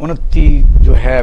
29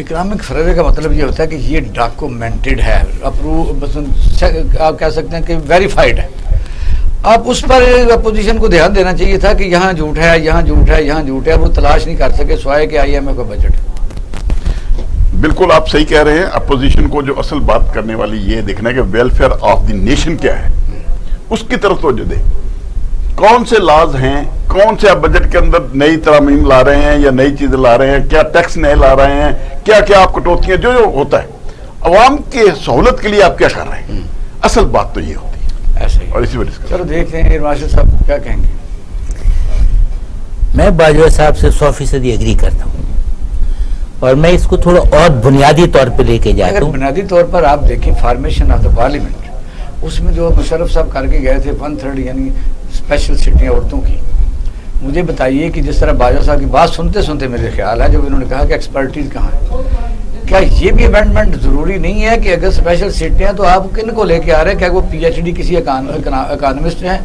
economic survey کا مطلب یہ ہوتا ہے کہ یہ ڈاکومنٹڈ ہے، آپ کہہ سکتے ہیں کہ ویریفائڈ ہے. آپ اس پر اپوزیشن کو دھیان دینا چاہیے تھا کہ یہاں جھوٹ ہے، یہاں جھوٹ ہے، یہاں جھوٹ ہے. وہ تلاش نہیں کر سکے سوائے کہ IMF کا بجٹ. بالکل آپ صحیح کہہ رہے ہیں. اپوزیشن کو جو اصل بات کرنے والی یہ دیکھنا ہے کہ ویلفیئر آف دی نیشن کیا ہے، اس کی طرف توجہ دیں. کون سے لاز ہیں، کون سے آپ بجٹ کے اندر نئی ترامیم لا رہے ہیں یا نئی چیزیں لا رہے ہیں، کیا ٹیکس نئے لا رہے ہیں، کیا کیا آپ کٹوتیاں جو ہوتا ہے عوام کی سہولت کے لیے آپ کیا کر رہے ہیں. اصل بات تو یہ ہوتی ہے ایسے ہی. اور اسی وجہ سے چلو دیکھتے ہیں مارشل صاحب کیا کہیں گے. میں باجوہ صاحب سے 100% ایگری کرتا ہوں، اور میں اس کو تھوڑا اور بنیادی طور پہ لے کے جاتا اگر ہوں. بنیادی طور پر آپ دیکھیں فارمیشن آف دا پارلیمنٹ، اس میں جو مشرف صاحب کر کے گئے تھے 1/3 یعنی اسپیشل سٹیاں عورتوں کی. مجھے بتائیے کہ جس طرح باجوہ صاحب کی بات سنتے سنتے میرے خیال ہے جب انہوں نے کہا کہ ایکسپرٹیز کہاں ہے، کیا یہ بھی امینڈمنٹ ضروری نہیں ہے کہ اگر اسپیشل سٹیاں تو آپ کن کو لے کے آ رہے ہیں؟ کیا وہ PhD کسی اکانومسٹ ہیں،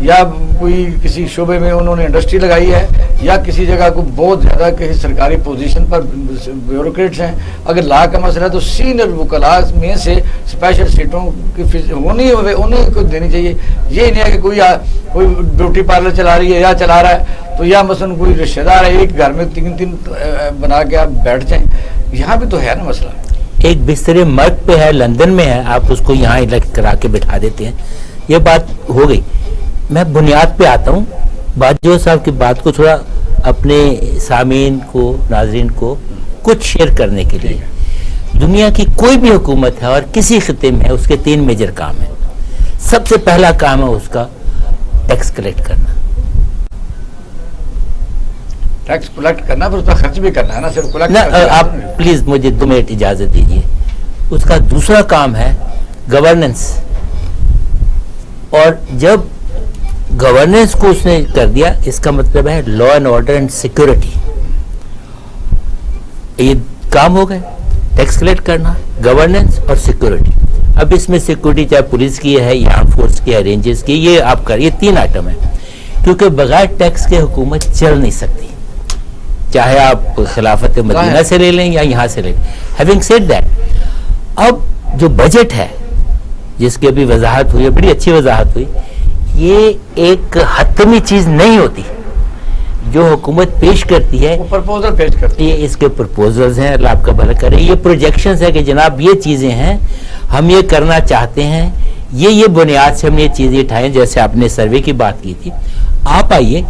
یا کوئی کسی شعبے میں انہوں نے انڈسٹری لگائی ہے، یا کسی جگہ کو بہت زیادہ کسی سرکاری پوزیشن پر بیوروکریٹس ہیں؟ اگر لا کا مسئلہ ہے تو سینئر وکلاء میں سے اسپیشل سیٹوں کی انہیں کو دینی چاہیے. یہ نہیں ہے کہ کوئی بیوٹی پارلر چلا رہی ہے یا چلا رہا ہے تو یا مثلاً کوئی رشتہ دار ہے ایک گھر میں 3 بنا کے آپ بیٹھ جائیں. یہاں بھی تو ہے نا مسئلہ. ایک بستر مرگ پہ ہے، لندن میں ہے، آپ اس کو یہاں الیکٹ کرا کے بٹھا دیتے ہیں. یہ بات ہو گئی. میں بنیاد پہ آتا ہوں. باجوہ صاحب کی بات کو تھوڑا اپنے سامعین کو، ناظرین کو کچھ شیئر کرنے کے لیے. دنیا کی کوئی بھی حکومت ہے اور کسی خطے میں ہے، اس کے 3 میجر کام ہیں. سب سے پہلا کام ہے اس کا ٹیکس کلیکٹ کرنا. ٹیکس کلیکٹ کرنا پر اس پر خرچ بھی کرنا ہے نا، صرف کلیکٹ. آپ پلیز مجھے 2 منٹ اجازت دیجیے. اس کا دوسرا کام ہے گورننس. اور جب گورننس کو اس نے کر دیا، اس کا مطلب ہے law and order and security. یہ کام ہو گئے، ٹیکس کلیکٹ کرنا، گورننس اور سیکورٹی. اب اس میں سیکورٹی چاہے پولیس کی ہے یا آرم فورس کی ہے، رینجرز کی، یہ آپ کر، یہ 3 آئٹم ہیں. کیونکہ بغیر ٹیکس کے حکومت چل نہیں سکتی، چاہے آپ خلافت مدینہ سے لے لیں یا یہاں سے لے لیں. ہیونگ سیڈ دیٹ، اب جو بجٹ ہے جس کی ابھی وضاحت ہوئی ہے، بڑی اچھی وضاحت ہوئی، یہ ایک حتمی چیز نہیں ہوتی. جو حکومت پیش کرتی ہے، پرپوزل پیش کرتی ہے، یہ اس کے پرپوزلز ہیں. اللہ آپ کا بھلا کرے. یہ پروجیکشنز ہے کہ جناب یہ چیزیں ہیں، ہم یہ کرنا چاہتے ہیں، یہ بنیاد سے ہم نے یہ چیزیں اٹھائیں. جیسے آپ نے سروے کی بات کی تھی، آپ آئیے،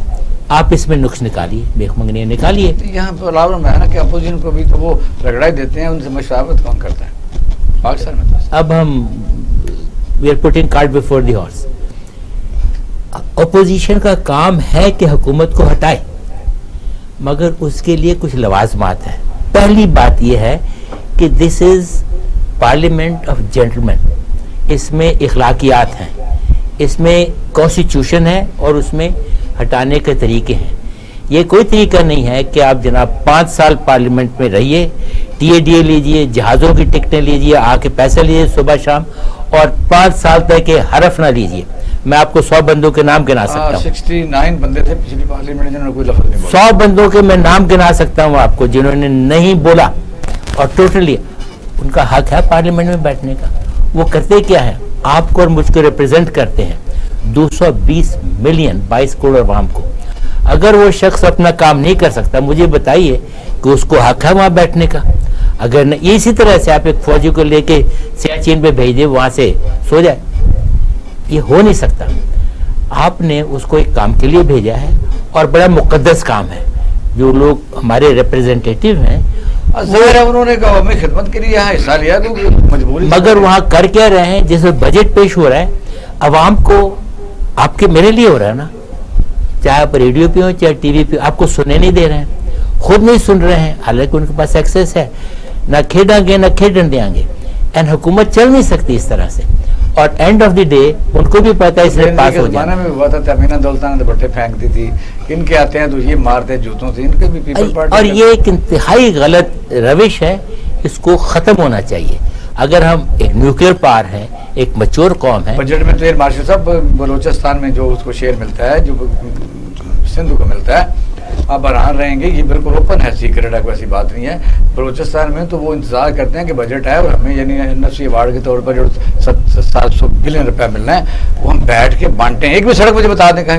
آپ اس میں نقص نکالیے، بیک منگنی نکالیے. یہاں پر پرابلم ہے نا کہ اپوزیشن کو بھی تو وہ رگڑائی دیتے ہیں، ان سے مشاورت کون کرتا ہے پاکستان میں. اب ہم we are putting cart before the horse. Opposition کا کام ہے کہ حکومت کو ہٹائے، مگر اس کے لیے کچھ لوازمات ہیں. پہلی بات یہ ہے کہ دس از پارلیمنٹ آف جینٹلمین. اس میں اخلاقیات ہیں، اس میں کانسٹیٹیوشن ہے اور اس میں ہٹانے کے طریقے ہیں. یہ کوئی طریقہ نہیں ہے کہ آپ جناب 5 سال پارلیمنٹ میں رہیے، TADA لیجئے، جہازوں کی ٹکٹیں لیجئے، آ کے پیسے لیجئے صبح شام، اور 5 سال تک کے حرف نہ لیجئے. میں آپ کو 100 بندوں کے نام گنا سکتا ہوں. 69 بندے تھے پچھلی پارلیمنٹ جنہوں نے کوئی لفظ نہیں بولا. 100 بندوں کے میں نام گنا سکتا ہوں آپ کو جنہوں نے نہیں بولا، اور ٹوٹلی ان کا حق ہے پارلیمنٹ میں بیٹھنے کا. وہ کرتے کیا ہے؟ آپ کو اور مجھ کو ریپرزینٹ کرتے ہیں 220 ملین 22 کروڑ عوام کو. اگر وہ شخص اپنا کام نہیں کر سکتا، مجھے بتائیے کہ اس کو حق ہے وہاں بیٹھنے کا. اگر نہیں، اسی طرح سے آپ ایک فوجی کو لے کے سیاچین پہ بھیج دیں، وہاں سے سو جائے، یہ ہو نہیں سکتا. آپ نے اس کو ایک کام کے لیے بھیجا ہے، اور بڑا مقدس کام ہے. جو لوگ ہمارے ریپرزینٹیٹیو ہیں، ظاہر ہے انہوں نے عوامی خدمت کے لیے یہاں حصہ لیا، مجبوری. مگر وہاں کر کیا رہے ہیں؟ جیسے بجٹ پیش ہو رہا ہے، عوام کو، آپ کے میرے لیے ہو رہا ہے نا، چاہے آپ ریڈیو پہ ہو چاہے ٹی وی پہ، آپ کو سننے نہیں دے رہے ہیں، خود نہیں سن رہے ہیں، حالانکہ ان کے پاس ایکسیس ہے. نہ کھیڈیں گے نہ کھیڈن دیں گے. اینڈ حکومت چل نہیں سکتی اس طرح سے. اور اینڈ آف دی ڈے ان کو بھی پتا ہے اس نے پاس ہو جانا. میں ہوا تھا تمینہ دولتانہ نے بٹھے پھینکتی تھی، ان کے آتے ہیں تو یہ مارتے جوتوں سے، ان کے بھی پیپل پارٹی. اور یہ ایک انتہائی غلط روش ہے، اس کو ختم ہونا چاہیے. اگر ہم ایک نیوکلیئر پاور ہیں، ایک میچور قوم ہے. بجٹ میں تو مارشل صاحب بلوچستان میں جو اس کو شیئر ملتا ہے، جو سندھ کو ملتا ہے، آپ برہان رہیں گے. یہ بالکل اوپن ہے, سیکرٹ ہے, کوئی ایسی بات نہیں ہے. بلوچستان میں تو وہ انتظار کرتے ہیں کہ بجٹ آئے اور ہمیں یعنی NFC ایوارڈ کے طور پر جو 700 بلین روپیہ ملنا ہے وہ ہم بیٹھ کے بانٹیں. ایک بھی سڑک مجھے بتا دیں کہیں.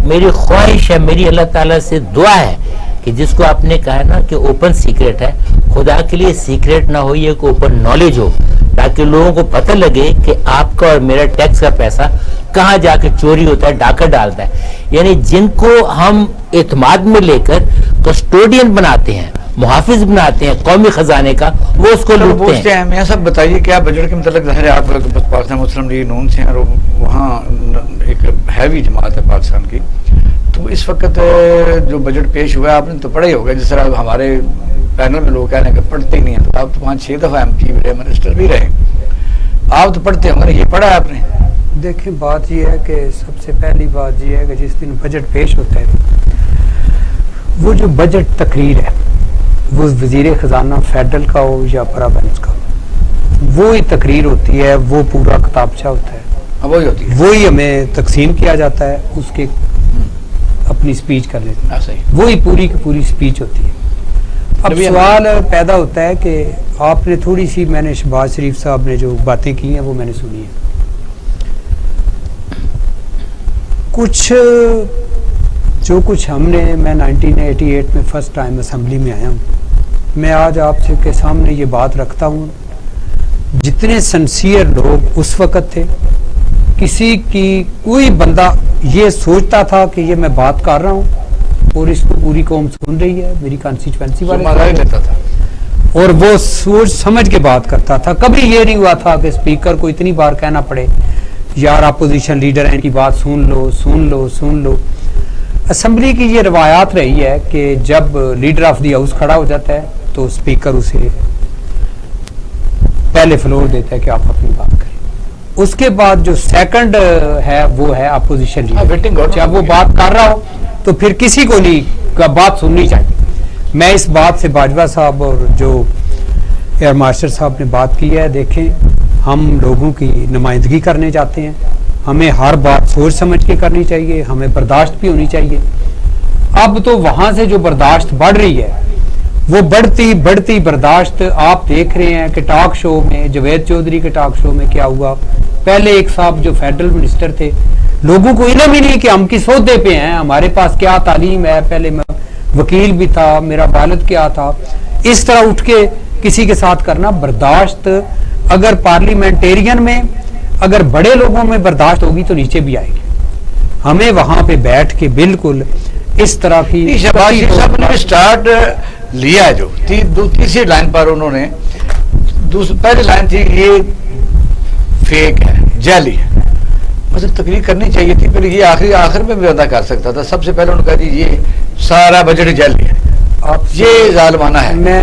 میری خواہش ہے, میری اللہ تعالیٰ سے دعا ہے کہ جس کو آپ نے کہا نا کہ اوپن سیکرٹ ہے, خدا کے لیے سیکرٹ نہ ہو, یہ کوئی اوپن نالج ہو, تاکہ لوگوں کو پتہ لگے کہ آپ کا اور میرا ٹیکس کا پیسہ کہاں جا کے چوری ہوتا ہے, ڈاکہ ڈالتا ہے. یعنی جن کو ہم اعتماد میں لے کر کسٹوڈین بناتے ہیں, محافظ بناتے ہیں قومی خزانے کا, وہ اس کو لوٹتے ہیں. میاں صاحب بتائیے کہ آپ بجٹ کے متعلق ظاہر ہے آپ پاکستان مسلم لیگ نون سے ہیں اور وہاں ایک ہیوی جماعت ہے پاکستان کی, تو اس وقت جو بجٹ پیش ہوا ہے آپ نے تو پڑھا ہی ہوگا, جس طرح ہمارے پینل میں لوگ کہہ رہے ہیں کہ پڑھتے ہی نہیں ہیں. تو آپ تو 5-6 دفعہ MP بھی رہے, منسٹر بھی رہے, آپ تو پڑھتے ہوں گے, یہ پڑھا ہے آپ نے؟ دیکھیں بات یہ ہے کہ سب سے پہلی بات یہ ہے کہ جس دن بجٹ پیش ہوتا ہے, وہ جو بجٹ تقریر ہے وہ وزیر خزانہ فیڈرل کا ہو یا پرابینس کا ہو, وہی تقریر ہوتی ہے, وہ پورا کتابچہ ہوتا ہے, وہی ہوتی ہے, وہی ہمیں تقسیم کیا جاتا ہے, اس کے اپنی سپیچ کر لیتے ہیں, وہی پوری کی پوری سپیچ ہوتی ہے. اب سوال پیدا ہوتا ہے کہ آپ نے تھوڑی سی, میں نے شہباز شریف صاحب نے جو باتیں کی ہیں وہ میں نے سنی ہیں, کچھ ہم نے, میں 1988 میں فرسٹ ٹائم اسمبلی میں آیا ہوں, میں آج آپ کے سامنے یہ بات رکھتا ہوں, جتنے سنسیئر لوگ اس وقت تھے, کسی کی کوئی بندہ یہ سوچتا تھا کہ یہ میں بات کر رہا ہوں اور اس کو پوری قوم سن رہی ہے, میری کانسٹیچوینسی والے لیتا تھا, اور وہ سوچ سمجھ کے بات کرتا تھا. کبھی یہ نہیں ہوا تھا کہ اسپیکر کو اتنی بار کہنا پڑے یار اپوزیشن لیڈر ہیں, ان کی بات سن لو. اسمبلی کی یہ روایات رہی ہے کہ جب لیڈر آف دی ہاؤس کھڑا ہو جاتا ہے تو اسپیکر اسے پہلے فلور دیتا ہے کہ آپ اپنی بات کریں. اس کے بعد جو سیکنڈ ہے وہ ہے اپوزیشن لیڈر, جب وہ بات کر رہا ہو تو پھر کسی کو نہیں بات سننی چاہیے. میں اس بات سے باجوہ صاحب اور جو ایئر مارشل صاحب نے بات کی ہے, دیکھیں ہم لوگوں کی نمائندگی کرنے جاتے ہیں, ہمیں ہر بات سوچ سمجھ کے کرنی چاہیے, ہمیں برداشت بھی ہونی چاہیے. اب تو وہاں سے جو برداشت بڑھ رہی ہے وہ بڑھتی برداشت آپ دیکھ رہے ہیں کہ ٹاک شو میں, جوید چودھری کے ٹاک شو میں کیا ہوا. پہلے ایک صاحب جو فیڈرل منسٹر تھے, لوگوں کو علم ہی نہیں کہ ہم کس عہدے پہ ہیں, ہمارے پاس کیا تعلیم ہے, پہلے میں وکیل بھی تھا, میرا والد کیا تھا, اس طرح اٹھ کے کسی کے ساتھ کرنا. برداشت اگر پارلیمنٹیرین میں, اگر بڑے لوگوں میں برداشت ہوگی تو نیچے بھی آئے گی. ہمیں وہاں پہ بیٹھ کے بالکل اس طرح کی شہباز شریف صاحب نے سٹارٹ لیا ہے, جو تیسری لائن پر انہوں نے, پہلی لائن تھی یہ فیک ہے, جعلی ہے, مطلب تقریر کرنی چاہیے تھی پھر یہ آخر میں بھی ادا کر سکتا تھا. سب سے پہلے انہوں نے کہا جی یہ سارا بجٹ جعلی ہے, یہ ظالمانہ ہے. میں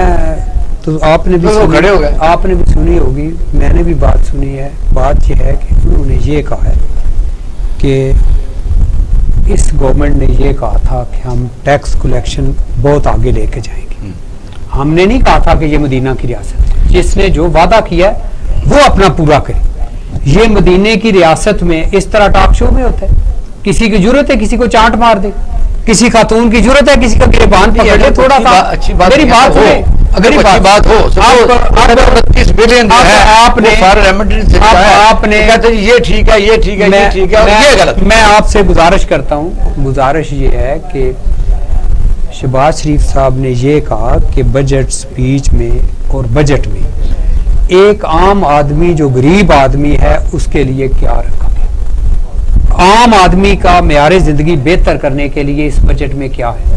تو آپ نے بھی کھڑے ہو گئے, آپ نے بھی سنی ہوگی, میں نے بھی بات سنی ہے. بات یہ ہے کہ انہوں نے یہ کہا ہے کہ اس گورنمنٹ نے یہ کہا تھا کہ ہم ٹیکس کلیکشن بہت آگے لے کے جائیں گے. ہم نے نہیں کہا تھا کہ یہ مدینہ کی ریاست, جس نے جو وعدہ کیا ہے وہ اپنا پورا کرے. یہ مدینے کی ریاست میں اس طرح ٹاک شو میں ہوتا ہے, کسی کی ضرورت ہے کسی کو چانٹ مار دے, کسی خاتون کی ضرورت ہے کسی کا گریبان پکڑ لے. تھوڑا سا اچھی بات, میری بات ہو, اگر اچھی بات ہو, 32 بلین آپ نے یہ ٹھیک ہے, یہ ٹھیک ہے, یہ ٹھیک ہے, یہ غلط. میں آپ سے گزارش کرتا ہوں, گزارش یہ ہے کہ شہباز شریف صاحب نے یہ کہا کہ بجٹ سپیچ میں اور بجٹ میں ایک عام آدمی جو غریب آدمی ہے اس کے لیے کیا رکھا گیا, عام آدمی کا معیار زندگی بہتر کرنے کے لیے اس بجٹ میں کیا ہے.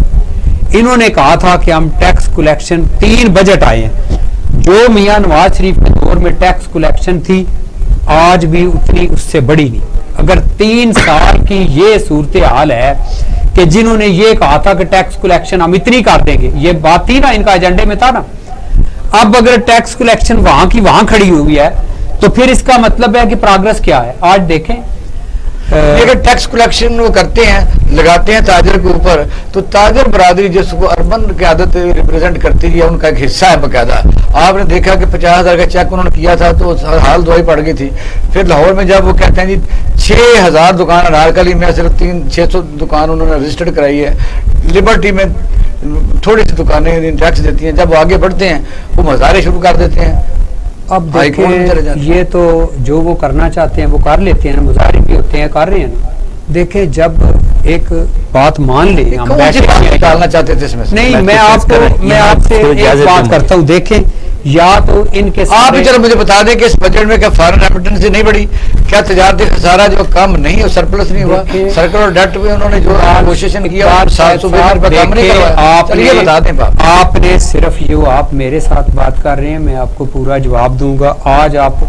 انہوں نے کہا تھا کہ ہم ٹیکس کلیکشن, 3 بجٹ آئے ہیں, جو میاں نواز شریف کے دور میں ٹیکس کلیکشن تھی آج بھی اتنی اس سے بڑی نہیں. اگر 3 سال کی یہ صورتحال ہے کہ جنہوں نے یہ کہا تھا کہ ٹیکس کلیکشن ہم اتنی کر دیں گے, یہ بات تھی نا, ان کا ایجنڈے میں تھا نا. اب اگر ٹیکس کلیکشن وہاں کی وہاں کھڑی ہوئی ہے تو پھر اس کا مطلب ہے کہ پروگرس کیا ہے. آج دیکھیں لیکن ٹیکس کلیکشن وہ کرتے ہیں, لگاتے ہیں تاجر کے اوپر, تو تاجر برادری جس کو اربن قیادت ریپرزینٹ کرتی ہے ان کا ایک حصہ ہے باقاعدہ. آپ نے دیکھا کہ 50,000 کا چیک انہوں نے کیا تھا تو حال دوائی پڑ گئی تھی. پھر لاہور میں جب وہ کہتے ہیں جی 6,000 دکان انارکلی میں صرف 600 دکان انہوں نے رجسٹرڈ کرائی ہے, لبرٹی میں تھوڑی سی دکانیں ٹیکس دیتی ہیں, جب وہ آگے بڑھتے ہیں وہ مظاہرے شروع کر دیتے ہیں. اب دیکھیں یہ تو جو وہ کرنا چاہتے ہیں وہ کر لیتے ہیں, مظاہرے بھی ہوتے ہیں, کر رہے ہیں. دیکھیں جب ایک بات مان لیں, ہم ڈالنا چاہتے تھے اس میں نہیں, میں آپ سے ایک بات کرتا ہوں. دیکھیں یا تو ان کے آپ ہی چلو مجھے بتا دیں کہ اس بجٹ میں کیا فارن ریمیٹنس نہیں بڑھی, کیا تجارتی خسارہ جو کم نہیں, سرپلس نہیں ہوا, سرکل اور ڈیٹ بھی انہوں نے جو کوشش کیا 700 کم نہیں کروایا. بتا دیں آپ نے صرف جو آپ میرے ساتھ بات کر رہے ہیں میں آپ کو پورا جواب دوں گا. آج آپ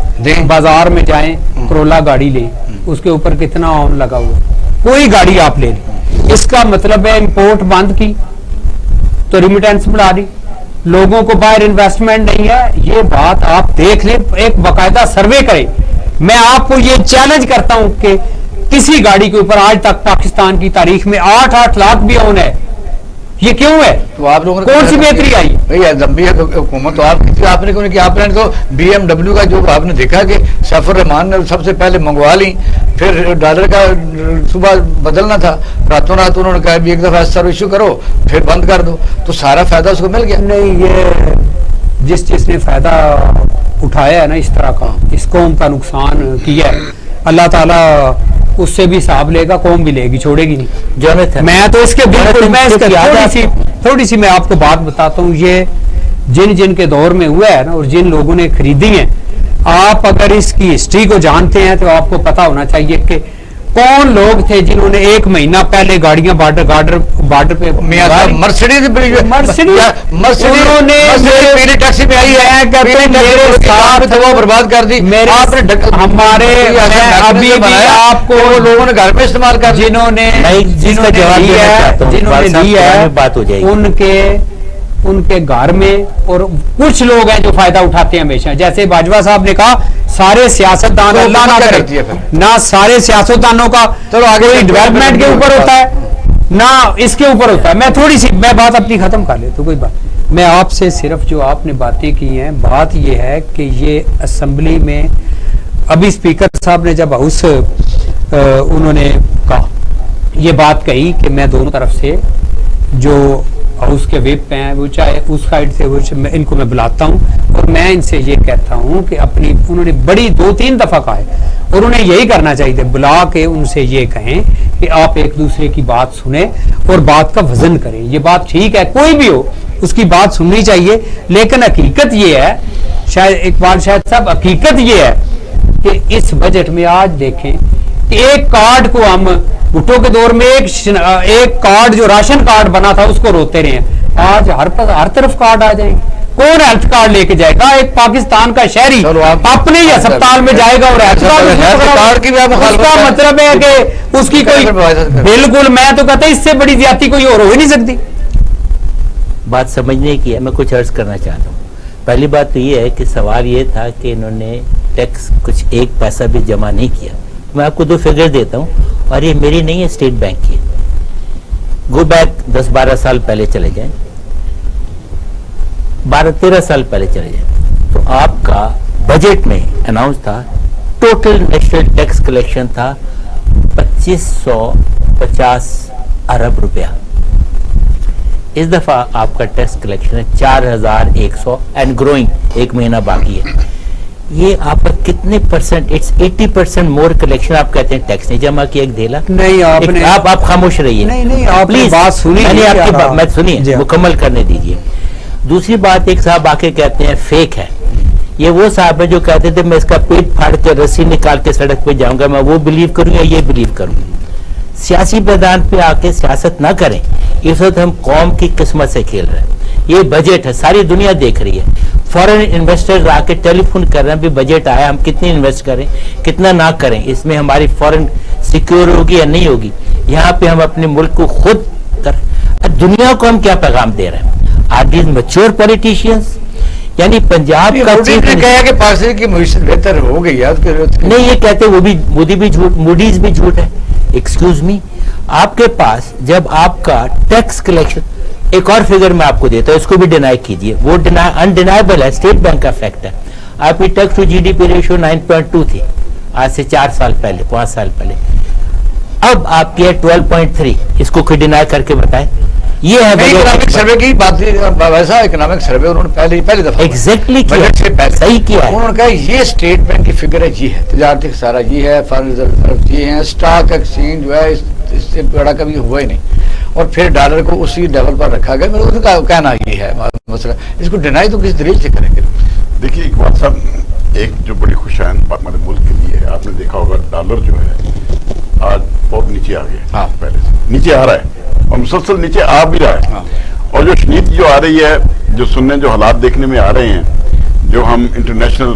بازار میں جائیں, کرولا گاڑی لیں, اس کے اوپر کتنا آن لگا ہوا, کوئی گاڑی آپ لے لیں, اس کا مطلب ہے امپورٹ بند کی تو ریمیٹنس بڑھا دی, لوگوں کو باہر انویسٹمنٹ نہیں ہے. یہ بات آپ دیکھ لیں, ایک باقاعدہ سروے کریں. میں آپ کو یہ چیلنج کرتا ہوں کہ کسی گاڑی کے اوپر آج تک پاکستان کی تاریخ میں 8 لاکھ بھی آن ہے. یہ کیوں ہے؟ تو آپ لوگوں نے کون سی بہتری آئی بھائی لمبی حکومت تو آپ نے کیوں نہیں کیا؟ آپ نے تو BMW کا جو آپ نے دیکھا کہ سیف الرحمان نے سب سے پہلے منگوا لی, پھر ڈالر کا صبح بدلنا تھا, راتوں رات انہوں نے کہا بھی ایک دفعہ سر ایشو کرو پھر بند کر دو, تو سارا فائدہ اس کو مل گیا. نہیں, یہ جس نے فائدہ اٹھایا ہے نا اس طرح کا, اس قوم کا نقصان کیا ہے, اللہ تعالیٰ اس سے بھی حساب لے گا, قوم بھی لے گی, چھوڑے گی نہیں. میں تو اس کے بالکل تھوڑی سی میں آپ کو بات بتاتا ہوں. یہ جن کے دور میں ہوا ہے نا اور جن لوگوں نے خریدی ہیں, آپ اگر اس کی ہسٹری کو جانتے ہیں تو آپ کو پتا ہونا چاہیے کہ کون لوگ تھے جنہوں نے 1 مہینہ پہلے گاڑیاں بارڈر پہ مرسیڈیز برباد کر دی. ہمارے ابھی بھی آپ کو لوگوں نے گھر پہ استعمال کر, جنہوں نے بات ہو جائے گی ان کے گھر میں, اور کچھ لوگ ہیں جو فائدہ اٹھاتے ہیں ہمیشہ. جیسے باجوہ صاحب نے کہا سارے سیاستدان اللہ نہ کرے, نہ سارے سیاستدانوں کا کوئی ڈیولپمنٹ کے اوپر ہوتا ہے نہ اس کے اوپر ہوتا ہے. میں تھوڑی سی میں بات اپنی ختم کر لیتا ہوں, کوئی بات. میں آپ سے صرف جو آپ نے باتیں کی ہیں, بات یہ ہے کہ یہ اسمبلی میں ابھی اسپیکر صاحب نے جب ہاؤس انہوں نے کہا یہ بات کہی کہ میں دونوں طرف سے جو ہاؤس کے ویب پہ ہیں وہ چاہے اس سائڈ سے ان کو میں بلاتا ہوں اور میں ان سے یہ کہتا ہوں کہ اپنی انہوں نے بڑی 2-3 دفعہ کہا ہے اور انہیں یہی کرنا چاہیے تھے, بلا کے ان سے یہ کہیں کہ آپ ایک دوسرے کی بات سنیں اور بات کا وزن کریں. یہ بات ٹھیک ہے, کوئی بھی ہو اس کی بات سننی چاہیے, لیکن حقیقت یہ ہے, شاید اقبال شاید صاحب, حقیقت یہ ہے کہ اس بجٹ میں آج دیکھیں کہ ایک کارڈ کو ہم بھٹو کے دور میں ایک کارڈ جو راشن کارڈ بنا تھا اس کو روتے رہے ہیں, آج ہر طرف کارڈ آ جائیں گے. کون ہیلتھ کارڈ لے کے جائے گا؟ ایک پاکستان کا شہری اپنے ہی ہسپتال میں جائے گا اور ہیلتھ کارڈ کی اس کا مطلب ہے کہ اس کی کوئی بالکل, میں تو کہتا ہوں اس سے بڑی زیادتی کوئی اور ہو ہی نہیں سکتی. بات سمجھنے کی ہے, میں کچھ عرض کرنا چاہتا ہوں. پہلی بات تو یہ ہے کہ سوال یہ تھا کہ انہوں نے ٹیکس کچھ 1 پیسہ بھی جمع نہیں کیا. میں آپ کو 2 فگر دیتا ہوں اور یہ میری نہیں ہے, اسٹیٹ بینک کی. گو بیک 10-12 سال پہلے چلے جائیں, 12-13 سال پہلے چلے جائیں, تو آپ کا بجٹ میں اناؤنس تھا ٹوٹل نیشنل ٹیکس کلیکشن تھا 2550 ارب روپیہ. اس دفعہ آپ کا ٹیکس کلیکشن ہے 4100 اینڈ گروئنگ, 1 مہینہ باقی ہے. یہ آپ کا کتنے پرسنٹ؟ It's 80% more collection. آپ کہتے ہیں ٹیکس نہیں جمع کیا, ایک دھیلا نہیں. آپ خاموش رہیے, نہیں آپ پلیز بات سنیے, میں سنیے, مکمل کرنے دیجیے. دوسری بات, ایک صاحب آ کے کہتے ہیں فیک ہے. یہ وہ صاحب ہے جو کہتے تھے میں اس کا پیٹ پھاڑ کے رسی نکال کے سڑک پہ جاؤں گا, میں وہ بلیو کروں یا یہ بلیو کروں. سیاسی میدان پہ آ کے سیاست نہ کریں. اس وقت ہم قوم کی قسمت سے کھیل رہے ہیں. یہ بجٹ ہے, ساری دنیا دیکھ رہی ہے. فورن انویسٹر آ کے ٹیلی فون کر رہے ہیں بھی بجٹ آیا, ہم کتنے انویسٹ کریں کتنا نہ کریں, اس میں ہماری فورن سیکیور ہوگی یا نہیں ہوگی. یہاں پہ ہم اپنے ملک کو خود دنیا کو ہم کیا پیغام دے رہے ہیں؟ آر دیز میچور پولیٹیشینس یعنی پنجاب کا مودی نے کہا کہ پاکستان کی معیشت بہتر ہو گئی ہے. نہیں, یہ کہتے وہ بھی مودی بھی جھوٹ, موڈیز بھی جھوٹ ہے. ایکسکیوز می, آپ کے پاس جب آپ کا ٹیکس کلیکشن, ایک اور فگر میں آپ کو دیتا ہوں, اس کو بھی ڈینائی کیجئے, وہ انڈینائبل ہے, اسٹیٹ بینک کا فیکٹ ہے. آپ کی tax to G D P ratio 9.2 تھی آج سے 4 سال پہلے, 5 سال پہلے. اب آپ کی ہے 12.3. اس کو کوئی ڈینائی کر کے بتائیں. یہ ہے اکنامک سروے کی بات. ویسا اکنامک سروے انہوں نے پہلی دفعہ ایگزیکٹلی صحیح کیا ہے. انہوں نے کہا یہ اسٹیٹ بینک کی فگر ہے, یہ ہے تجارتی خسارہ, یہ ہے فارن ریزرو, یہ ہے اسٹاک ایکسچینج جو ہے اس سے بڑا کبھی ہوا ہی نہیں, اور پھر ڈالر کو اسی لیول پر رکھا گیا. میرے کو کہنا یہ ہے مسئلہ, اس کو ڈینائی تو کس دلیل سے کریں گے. دیکھیے اقبال صاحب, ایک جو بڑی خوشائن بات ہمارے ملک کے لیے ہے, آپ نے دیکھا ہوگا ڈالر جو ہے آج بہت نیچے آ گیا. ہاں, پہلے سے نیچے آ رہا ہے اور مسلسل نیچے آ بھی رہا ہے. اور جو نیتی جو آ رہی ہے, جو سننے, جو حالات دیکھنے میں آ رہے ہیں, جو ہم انٹرنیشنل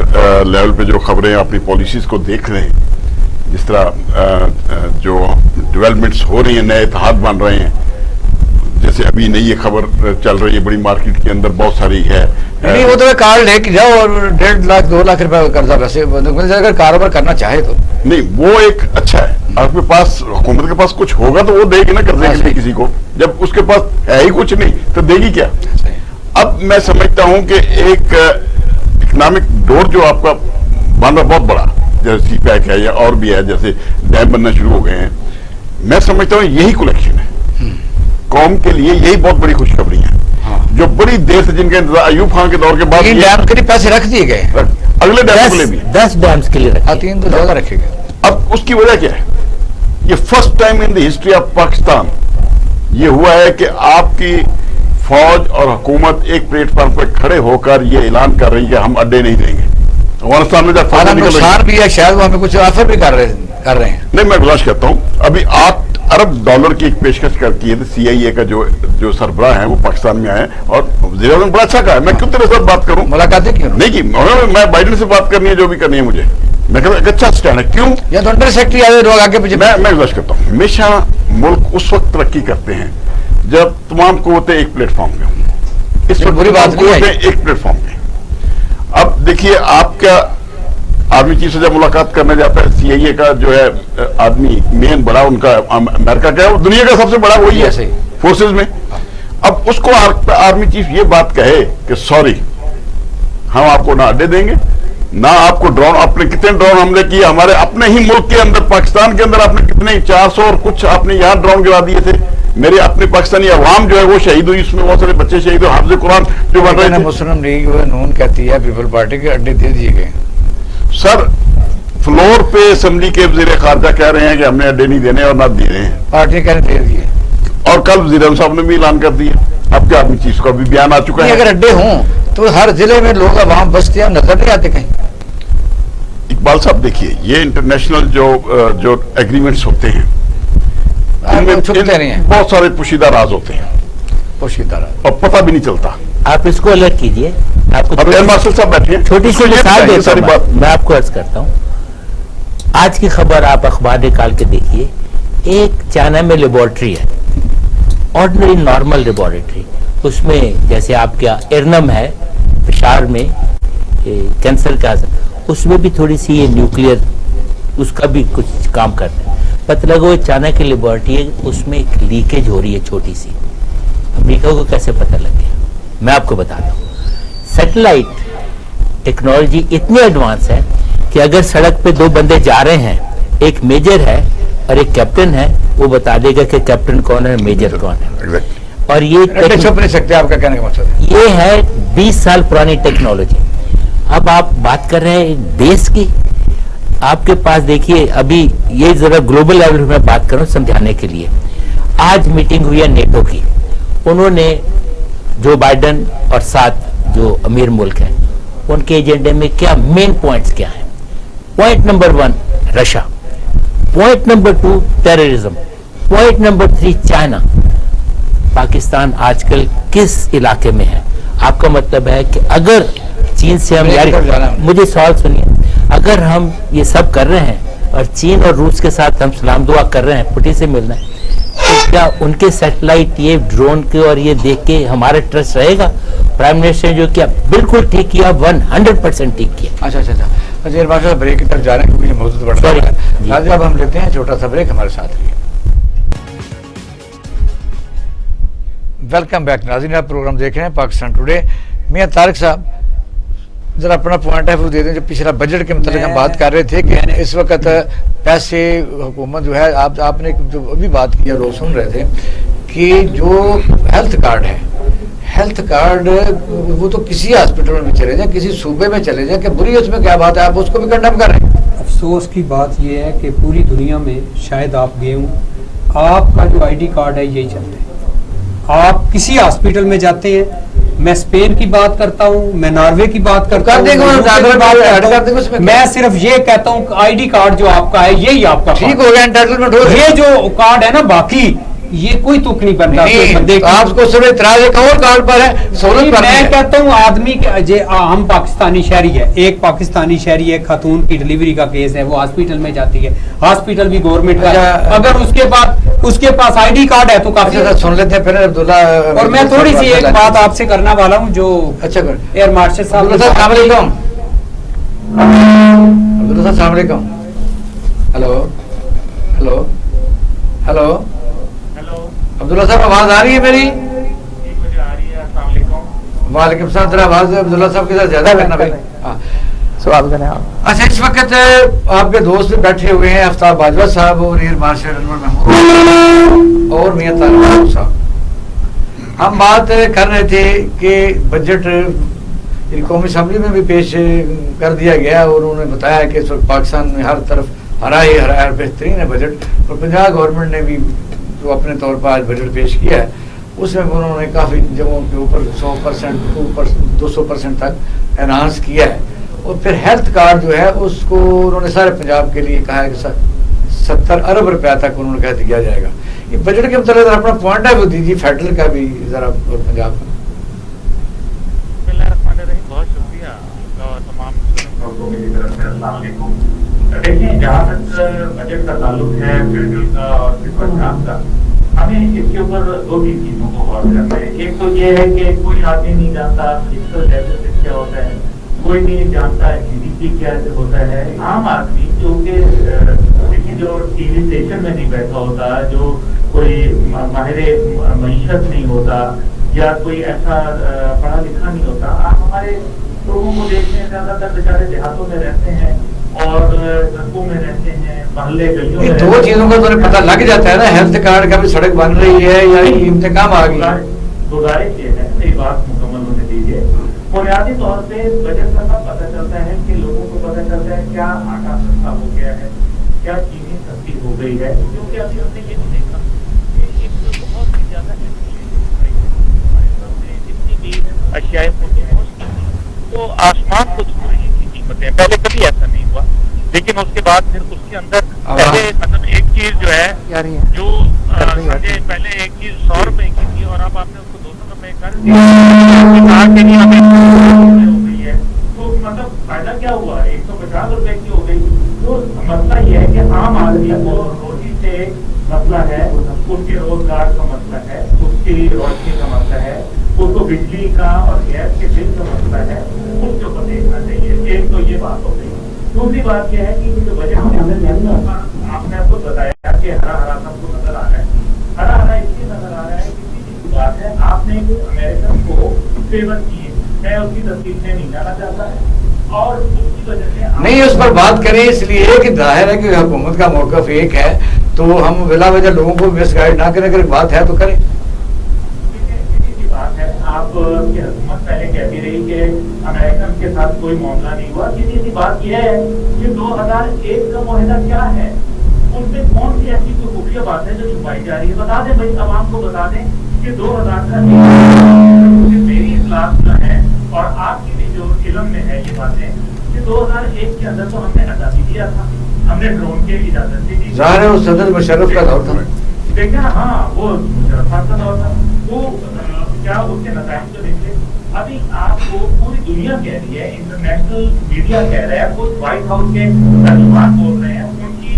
لیول پہ جو خبریں اپنی پالیسیز کو دیکھ رہے ہیں, جس طرح جو ڈیولپمنٹس ہو رہی ہیں, نئے اتحاد بن رہے ہیں, جیسے ابھی نئی یہ خبر چل رہی ہے بڑی مارکیٹ کے اندر بہت ساری ہے. نہیں, وہ تو کار لے کے جاؤ اور 1.5 لاکھ 2 لاکھ روپے قرضہ ویسے اگر کاروبار کرنا چاہے تو نہیں, وہ ایک اچھا ہے. آپ کے پاس, حکومت کے پاس کچھ ہوگا تو وہ دے گی نا قرضے کے لیے کسی کو. جب اس کے پاس ہے ہی کچھ نہیں تو دے گی کیا. اب میں سمجھتا ہوں کہ ایک اکنامک ڈور جو آپ کا بن رہا بہت بڑا, جیسے سی پیک ہے یا اور بھی ہے, جیسے ڈیم بننا شروع ہو گئے ہیں, میں سمجھتا ہوں یہی کلیکشن ہے قوم کے لیے. یہی بہت بڑی خوشخبری ہے جو بڑی دیر سے, جن کا انتظار ایوب خان کے دور کے بعد ڈیم کے لیے پیسے رکھ دیے گئے, اگلے ڈیم کے لیے بھی 10 ڈیمز کے لیے رکھے, 3 تو زیادہ رکھے گئے. اب اس کی وجہ کیا ہے؟ یہ first time in the history of Pakistan یہ ہوا ہے کہ آپ کی فوج اور حکومت ایک پلیٹ فارم پر کھڑے ہو کر یہ اعلان کر رہی ہے کہ ہم اڈے نہیں دیں گے. افغانستان میں جب نقصان بھی ہے, شاید وہ ہمیں کچھ آفر بھی کر رہے ہیں. نہیں, میں گزارش کرتا ہوں, ابھی 8 ارب ڈالر کی ایک پیشکش کی ہے سی آئی اے کا جو سربراہ ہیں وہ پاکستان میں آئے, اور وزیر اعظم بڑا اچھا کہا ہے. میں کیوں تیرے ساتھ بات کروں, ملاقاتیں کیوں نہیں کی, میں بائیڈن سے بات کرنی ہے, جو بھی کرنی ہے مجھے. میں کہتا ہوں ایک اچھا سٹینڈ ہے. کیوں, یا تو انڈر سیکٹری آئے لوگ آگے پیچھے. میں گزارش کرتا ہوں, ہمیشہ ملک اس وقت ترقی کرتے ہیں جب تمام قوتیں ایک پلیٹ فارم پہ ہوں. اس وقت بری بات نہیں ہے ایک پلیٹ فارم پہ. اب دیکھیے, آپ کا آرمی چیف سے جب ملاقات کرنے جاتا ہے, سی آئی اے کا جو ہے آدمی مین بڑا ان کا امریکہ کا ہے, وہ دنیا کا سب سے بڑا وہی ہے فورسز میں. اب اس کو آرمی چیف یہ بات کہے کہ سوری, ہم آپ کو نہ اڈے دیں گے, نہ آپ کو ڈرون, اپنے کتنے ڈرون حملے کیے ہمارے اپنے ہی ملک کے اندر, پاکستان کے اندر آپ نے کتنے 400 اور کچھ آپ نے یہاں ڈرون گرا دیے تھے. میرے اپنے پاکستانی عوام جو ہے وہ شہید ہوئی, اس میں بہت سارے بچے شہید ہوئے, حافظ قرآن جو بن رہے تھے. مسلم لیگ نون کہتی ہے پیپل پارٹی کے اڈے دے دیے گئے. سر, فلور پہ اسمبلی کے وزیر خارجہ کہہ رہے ہیں کہ ہم نے اڈے نہیں دینے اور نہ دے رہے ہیں, پارٹی کہنے دے دیے, اور کل وزیر اعظم صاحب نے بھی اعلان کر دیا. اب کیا آدمی چیز کا بھی بیان آ چکا ہے. اگر اڈے ہوں تو ہر ضلع میں لوگ عوام بستے ہیں, نظر نہیں آتے کہیں. اقبال صاحب دیکھیے, یہ انٹرنیشنل جو ایگریمنٹس ہوتے ہیں ان میں بہت سارے پوشیدہ راز ہوتے ہیں, پوشیدہ راز, اور پتہ بھی نہیں چلتا. آپ اس کو الگ کیجئے. آپ کو ایئر مارشل صاحب بیٹھے ہیں, چھوٹی سی مثال دیتا ہوں, میں آپ کو عرض کرتا ہوں. آج کی خبر آپ اخبار نکال کے دیکھیے, ایک چائنا میں لیبورٹری ہے, آرڈنری نارمل لیبورٹری, اس میں جیسے آپ کا ارنم ہے پشاور میں کینسر کا, اس میں بھی تھوڑی سی یہ نیوکلیئر اس کا بھی کچھ کام کرتے ہیں. پتہ لگا وہ چائنا کی لیبورٹری ہے, اس میں ایک لیکیج ہو رہی ہے چھوٹی سی. امریکہ کو کیسے پتہ لگ گیا؟ میں آپ کو بتاتا ہوں. سیٹلائٹ ٹیکنالوجی اتنی ایڈوانس ہے کہ اگر سڑک پہ 2 بندے جا رہے ہیں, ایک میجر ہے اور ایک کیپٹن ہے, وہ بتا دے گا کہ کیپٹن کون ہے, میجر کون ہے. اور یہ چھپ نہیں سکتے, آپ کا کہنے کا مقصد یہ ہے 20 سال پرانی ٹیکنالوجی. اب آپ بات کر رہے ہیں ایک بیس کی, آپ کے پاس دیکھیے, ابھی یہ ذرا گلوبل لیول میں بات کروں سمجھانے کے لیے. آج میٹنگ ہوئی ہے نیٹو کی, انہوں نے جو بائیڈن اور 7 جو امیر ملک ہیں ان کے ایجنڈے میں کیا مین پوائنٹس کیا ہیں. Point number 1 Russia, point number 2 terrorism, point number 3 China. Pakistan آج کل کس علاقے میں ہے؟ آپ کا مطلب ہے کہ اگر چین سے ہم, مجھے سوال سنیے, اگر ہم یہ سب کر رہے ہیں اور چین اور روس کے ساتھ ہم سلام دعا کر رہے ہیں, پوٹین سے ملنا ہے, کیا ان کے سیٹلائٹ یہ ڈرون کے اور یہ دیکھ کے ہمارا ٹرسٹ رہے گا؟ پرائم منسٹر جو کیا بالکل ٹھیک کیا، 100% ٹھیک کیا. اچھا اچھا اچھا جی ماشاء اللہ بریک کی طرف جا رہے ہیں کیونکہ یہ موضوع بڑھ رہا ہے. آج اب ہم لیتے ہیں چھوٹا سا بریک، ہمارے ساتھ رہیے. ویلکم بیک ناظرین، آپ پروگرام دیکھ رہے ہیں پاکستان ٹوڈے. میاں طارق صاحب ذرا اپنا پوائنٹ آف ویو دے دیں. جو پچھلا بجٹ کے متعلق ہم بات کر رہے تھے کہ اس وقت پیسے حکومت جو ہے، آپ نے جو ابھی بات کی لوگ سن رہے تھے کہ جو ہیلتھ کارڈ ہے، ہیلتھ کارڈ وہ تو کسی ہاسپٹل میں بھی چلے جائیں، کسی صوبے میں چلے جائیں، کہ بری اس میں کیا بات ہے؟ آپ اس کو بھی کنڈم کر رہے ہیں. افسوس کی بات یہ ہے کہ پوری دنیا میں شاید آپ گئے ہوں، آپ کا جو آئی ڈی کارڈ ہے یہی چلتا ہے. آپ کسی ہاسپٹل میں جاتے ہیں، میں اسپین کی بات کرتا ہوں، میں ناروے کی بات کرتا ہوں، میں صرف یہ کہتا ہوں کہ آئی ڈی کارڈ جو آپ کا ہے یہی آپ کا ٹھیک ہو گیا، انٹائٹلمنٹ ہو گیا. یہ جو کارڈ ہے نا باقی یہ کوئی تک نہیں بنتا. آپ کو صرف اعتراض ایک اور کارڈ پر ہے، سہولت پر میں کہتا ہوں آدمی ہم پاکستانی شہری ہے، ایک پاکستانی شہری ہے، خاتون کی ڈلیوری کا کیس ہے، وہ ہاسپٹل میں جاتی ہے، ہاسپٹل بھی گورنمنٹ کا ہے، اگر اس کے پاس آئی ڈی کارڈ ہے تو کافی. سن لیتے ہیں پھر عبداللہ. اور میں تھوڑی سی ایک بات آپ سے کرنا والا ہوں جو اچھا ایئر مارشل صاحب. السلام علیکم. عبداللہ صاحب السلام علیکم. ہلو ہلو ہلو عبداللہ صاحب آواز آ رہی ہے میری؟ وعلیکم السلام. ذرا آواز عبداللہ صاحب کے ساتھ زیادہ کرنا بھائی. سوال کریں آپ. اچھا اس وقت آپ کے دوست بیٹھے ہوئے ہیں آفتاب باجوہ صاحب اور ایئر مارشل انور محمود اور میاں طارق صاحب. ہم بات کر رہے تھے کہ بجٹ قومی اسمبلی میں بھی پیش کر دیا گیا اور انہوں نے بتایا کہ اس وقت پاکستان میں ہر طرف ہرا ہی ہرا ہے، بہترین ہے بجٹ. اور پنجاب گورنمنٹ نے بھی جو اپنے طور پر آج بجٹ پیش کیا ہے اس میں انہوں نے کافی جگہوں کے اوپر 100% اوپر 200% تک انہانس کیا ہے. اور پھر ہیلتھ کارڈ جو ہے اس کو انہوں نے سارے پنجاب کے لیے کہا ہے کہ 70 ارب روپیہ تک انہوں نے کہہ دیا جائے گا. یہ بجٹ کے متعلق اپنا پوائنٹ ہے وہ دیجیے، فیڈرل کا بھی ذرا اور پنجاب کا. بہت شکریہ اور تمام لوگوں کی طرف سے السلام علیکم. دیکھیں جہاں تک بجٹ کا تعلق ہے فیڈرل کا اور پنجاب کا، ہمیں اس کے اوپر 2-3 چیزوں کو غور کرنا ہے. ایک تو یہ ہے کہ کوئی آدمی نہیں جانتا فسکل ڈیفیسٹ کیا ہوتا ہے، کوئی نہیں جانتا جی ڈی پی کیا ہوتا ہے. عام آدمی جو کہ جو ٹی وی اسٹیشن میں نہیں بیٹھا ہوتا، جو کوئی ماہر معیشت نہیں ہوتا یا کوئی ایسا پڑھا لکھا نہیں ہوتا، آپ ہمارے لوگوں کو دیکھتے ہیں زیادہ تر بیچارے دیہاتوں میں رہتے ہیں اور سڑکوں میں رہتے ہیں، محلے گلیوں میں. دو چیزوں کا تو پتہ لگ جاتا ہے نا، ہیلتھ کارڈ کا بھی سڑک بن رہی ہے یا انتقام آ گئی. گزارش یہ ہے، میری بات مکمل ہونے دیجیے. بنیادی طور پہ بجٹ کا سب پتہ چلتا ہے کہ لوگوں کو پتہ چلتا ہے کیا آٹا سستا ہو گیا ہے، کیا چینی سستی ہو گئی ہے. کیونکہ ابھی ہم نے یہ نہیں دیکھا کہ ایک بہت ہی زیادہ جتنی بھی اشیاء تو آسمان کو چھو رہی تھی قیمتیں. پہلے کبھی ایسا نہیں ہوا، لیکن اس کے بعد پھر اس کے اندر پہلے مطلب ایک چیز جو ہے جو پہلے ایک چیز 100 روپے کی تھی اور اب آپ نے اس کو 200 روپے کر دیا کے لیے ہمیں ہو گئی ہے. تو مطلب فائدہ کیا ہوا؟ 150 روپے کی ہو گئی. تو مسئلہ یہ ہے کہ عام آدمی کو روٹی سے مسئلہ ہے، اس کے روزگار کا مسئلہ ہے، اس کی روشنی کا مسئلہ ہے، اس کو بجلی کا اور گیس کے بل کا مسئلہ ہے، اس کے اوپر دیکھنا چاہیے. ایک تو یہ بات ہو گئی. دوسری بات یہ ہے کہ جو بجٹ آپ نے خود بتایا کہ ہرا ہرا سب کو نظر آ رہا ہے. ہرا ہرا اس لیے نظر آ رہا ہے کہ سیدھی بات ہے، آپ نے امریکن کو فیور کی ہے. میں اس کی تفصیل میں نہیں جانا چاہتا اور اس کی وجہ سے نہیں اس پر بات کریں، اس لیے کہ ظاہر ہے کہ حکومت کا موقف ایک ہے تو ہم بلا وجہ لوگوں کو مس گائیڈ نہ کریں. اگر بات ہے تو کریں. بات ہے آپ کی حکومت پہلے کہتی رہی کہ امریکن کے ساتھ کوئی معاملہ نہیں ہوا. سیدھی سی بات یہ ہے کہ 2001 کا معاہدہ کیا ہے، ان پہ کون سی ایسی کوئی خفیہ بات ہے جو چھپائی جا رہی ہے؟ بتا دیں بھائی، عوام کو بتا دیں کہ 2000 کا میری اطلاع جو ہے اور آپ کی بھی جو علم میں ہے یہ باتیں کہ 2001 کے اندر تو ہم نے آزادی دیا تھا، ہم نے ڈرون کے اجازت دی تھی. ظاہر ہے وہ صدر مشرف کا دور تھا. دیکھیں ہاں وہ مشرف صاحب کا دور تھا. وہ کیا اس کے نتائج جو نکلے ابھی آپ کو پوری دنیا کہہ رہی ہے، انٹرنیشنل میڈیا کہہ رہا ہے، خود وائٹ ہاؤس کے ترجمان بول رہے ہیں، ان کی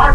8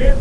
$1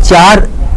4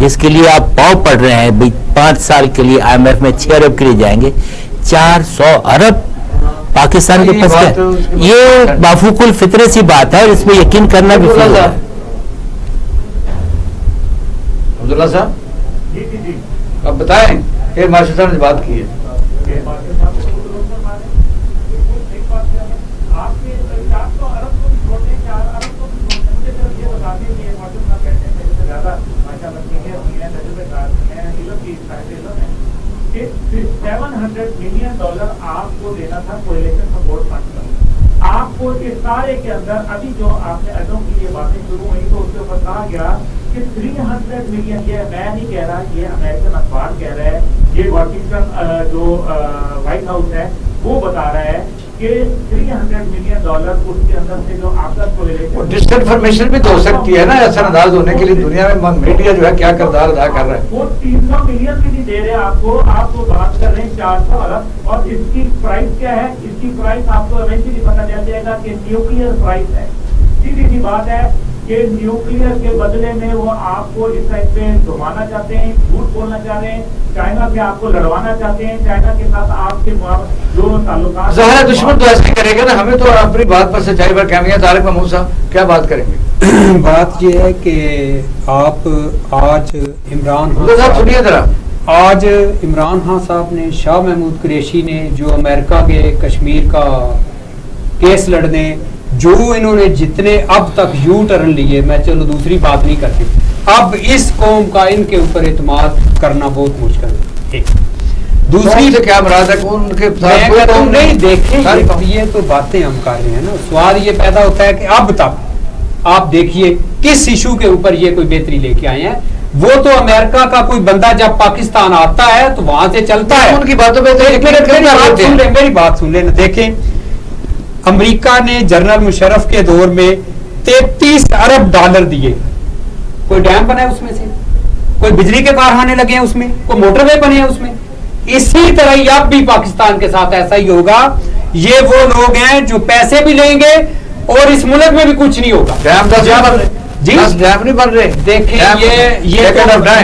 جس کے لیے آپ پاؤ پڑ رہے ہیں 5 سال کے لیے IMF میں 6 ارب کے لیے جائیں گے, 400 ارب پاکستان کے پاس ہے. یہ مافوق الفطرے سی بات ہے, اور اس میں یقین کرنا بھی فضول ہے. عبداللہ صاحب اب بتائیں کہ ماشاء صاحب نے بات کی ہے. $700 ملین آپ کو دینا تھا کولیشن سپورٹ فنڈ کا. آپ کو اس سارے کے اندر ابھی جو آپ نے ایٹم کی یہ باتیں شروع ہوئی تو اس کے اوپر کہا گیا کہ 300 ملین, یہ میں نہیں کہہ رہا, یہ امریکن اخبار کہہ رہا ہے, یہ واشنگٹن جو وائٹ ہاؤس ہے وہ بتا رہا ہے کہ $300 ملین اس کے اندر سے جو آپ کا ڈس انفارمیشن بھی تو ہو سکتی ہے نا اثر انداز ہونے کے لیے. دنیا میں میڈیا جو ہے کیا کردار ادا کر رہا ہے. وہ 300 ملین بھی نہیں دے رہے آپ کو بات کر رہے ہیں 400 ارب. اور اس کی پرائس کیا ہے, اس کی پرائس آپ کو ایونچولی پتہ چل جائے گا کہ نیوکلیئر پرائس ہے. سیدھی سی بات ہے کہ نیوکلیئر کے بدلے میں وہ آپ کو اس سائڈ پہ گھمانا چاہتے ہیں, جھوٹ بولنا چاہ رہے ہیں, چائنا سے آپ کو لڑوانا چاہتے ہیں, چائنا کے ساتھ آپ کے جو تعلقات ظاہر دشمن تو ایسے کرے گا نا. ہمیں تو اپنی بات پر سچائی پر قائم ہے. طارق محمود صاحب کیا بات کریں گے؟ بات یہ ہے کہ آپ آج عمران خان صاحب نے, شاہ محمود قریشی نے, جو امریکہ کے کشمیر کا کیس لڑنے, جو انہوں نے جتنے اب تک یو ٹرن لیے, میں چلو دوسری بات نہیں کرتی, اب اس قوم کا ان کے اوپر اعتماد کرنا بہت مشکل ہے. دوسری سے کیا مراد ہے ان کے نہیں دیکھیں, یہ تو باتیں ہم کر رہے ہیں نا. سوال یہ پیدا ہوتا ہے کہ اب تک آپ دیکھیے کس ایشو کے اوپر یہ کوئی بہتری لے کے آئے ہیں. وہ تو امریکہ کا کوئی بندہ جب پاکستان آتا ہے تو وہاں سے چلتا ہے. ان کی باتوں پہ میری بات سن لیں. دیکھیں امریکہ نے جنرل مشرف کے دور میں $33 ارب دیے. کوئی ڈیم بنا ہے اس میں سے, کوئی بجلی کے کارخانے لگے ہیں اس میں, کوئی موٹر وے بنے ہیں اس میں. اسی طرح اب بھی پاکستان کے ساتھ ایسا ہی ہوگا. یہ وہ لوگ ہیں جو پیسے بھی لیں گے اور اس ملک میں بھی کچھ نہیں ہوگا. جی نہیں بن رہے. دیکھیں یہ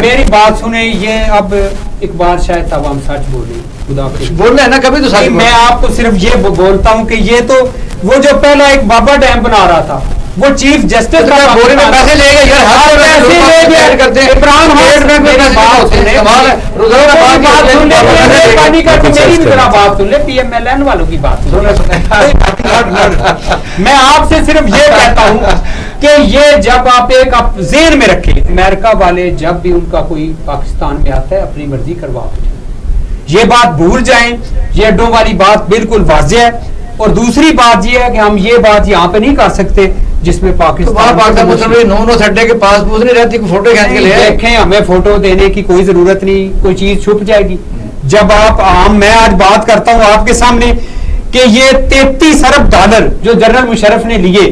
میری بات سنیں, یہ اب اقبال شاید تب ہم سچ بول رہے ہیں, خدا بول رہے ہیں نا کبھی تو سچ. میں آپ کو صرف یہ بولتا ہوں کہ یہ تو وہ جو پہلا ایک بابا ڈیم بنا رہا تھا وہ چیف جسٹس کا پیسے لے گئے PMLN والوں کی بات. میں آپ سے صرف یہ کہتا ہوں کہ یہ جب آپ ایک ذہن میں رکھیں, امریکہ والے جب بھی ان کا کوئی پاکستان میں آتا ہے اپنی مرضی کروا, یہ بات بھول جائیں. یہ اڈوں والی بات بالکل واضح ہے. اور دوسری بات یہ ہے کہ ہم یہ بات یہاں پہ نہیں کر سکتے جس میں پاکستان کے پاس نہیں رہتی فوٹو کھینچ کے لیے. دیکھیں ہمیں فوٹو دینے کی کوئی ضرورت نہیں, کوئی چیز چھپ جائے گی. جب آپ میں آج بات کرتا ہوں آپ کے سامنے کہ یہ $33 ارب جو جنرل مشرف نے لیے,